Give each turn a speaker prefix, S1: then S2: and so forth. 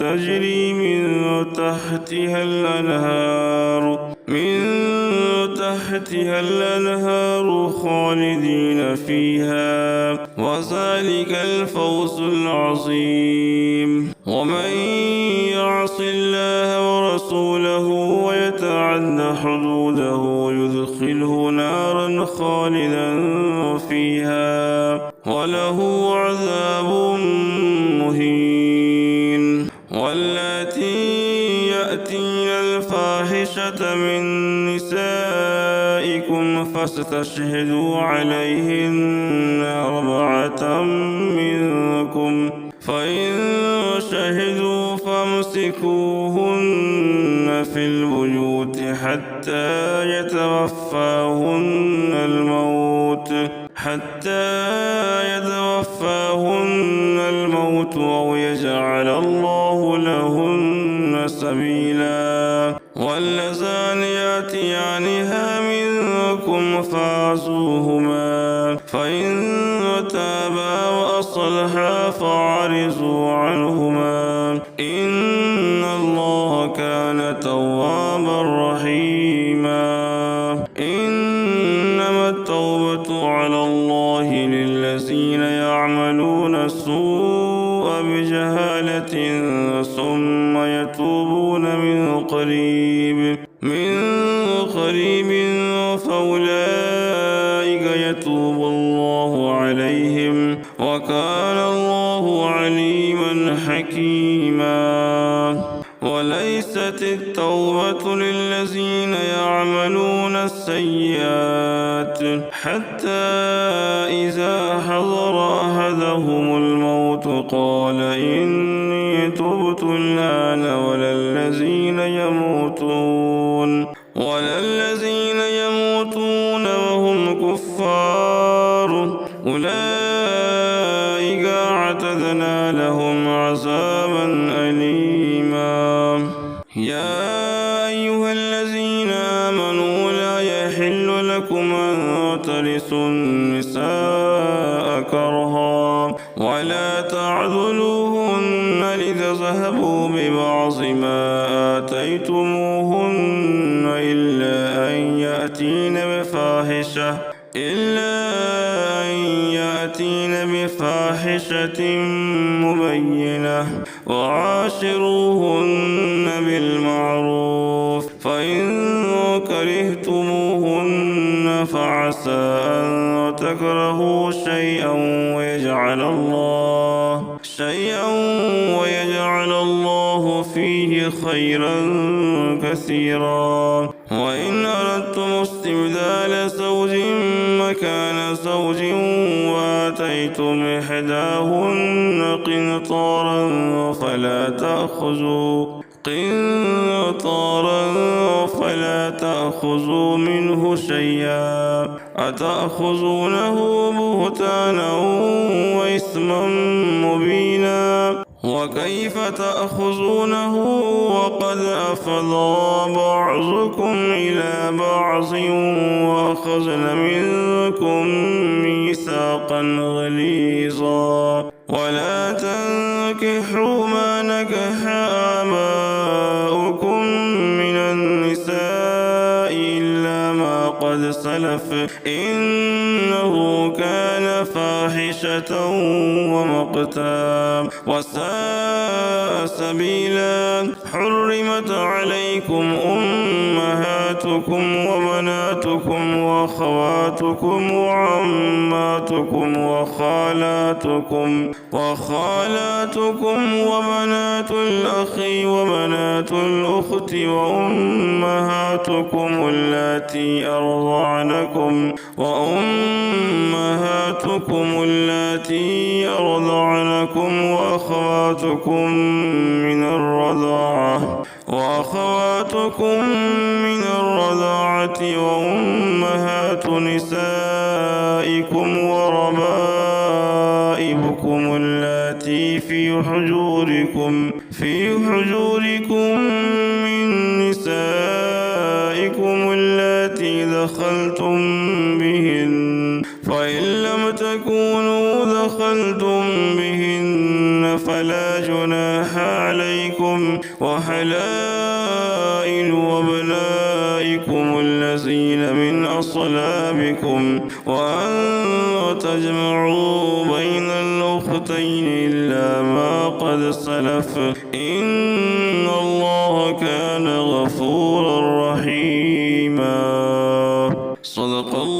S1: تجري تحتها الأنهار خالدين فيها، وذلك الفوز العظيم. ومن يعص الله ورسوله ويتعد حدوده يدخله نارا خالدا فيها وله عذاب مهين. واللاتي يأتين الفاحشة من نسائكم فاستشهدوا عليهن 4 منكم، فإن شهدوا فامسكوهن في البيوت حتى يتوفاهن الموت أو يجعل الله لهن سبيلا. واللذان يأتيانها منكم فاعزوهما، فإن تابا وأصلحا فأعرضوا عنهما، إن الله كان توابا رحيما. إنما التوبة على الله للذين يعملون السوء بجهالة ثم يتوبون من قريب فأولئك يتوب الله عليهم، وكان الله عليما حكيما. وليست التوبة للذين يعملون السيئات حتى إذا حضر أحدهم الموت قال إني تبت الآن، ولا الذين يموتون وهم كفار، أولئك أعتدنا لهم عذابا أليما. يا أيها الذين آمنوا لا يحل لكم أن ترثوا النساء كرها ولا تعضلوهن لتذهبوا ببعض ما آتيتموهن إلا أن يأتين بفاحشة مبينة، وعاشروهن بالمعروف، فإن كرهتموهن فعسى أن تكرهوا شيئا ويجعل الله فيه خيرا كثيرا. وإن أردتم استبدال زوج مكان زوج وآتيتم إحداهن قنطارا فلا تأخذوا منه شيئا، أتأخذونه بهتانا وإثما مبينا. وكيف تأخذونه وقد أفضى بعضكم إلى بعض وأخذن منكم ميثاقا غليظا. ولا تنكحوا ما نكح آباؤكم من النساء إلا ما قد سلف، إنه كان فاحشة ومقتا وساء سبيلا. حرمت عليكم أمهاتكم وبناتكم وأخواتكم وعماتكم وخالاتكم وبنات الأخ وبنات الأخت وأمهاتكم اللاتي أرضعنكم وأخواتكم من الرضاعة وأمهات نسائكم وربائبكم اللاتي في حجوركم من نسائكم اللاتي دخلتم بهن، فإن لم تكونوا دخلتم بهن فلا جناح عليكم وحلائل أبنائكم الذين من أصلابكم وأن تجمعوا بين الأختين إلا ما قد سلف إن الله كان غفورا رحيما. صدق الله.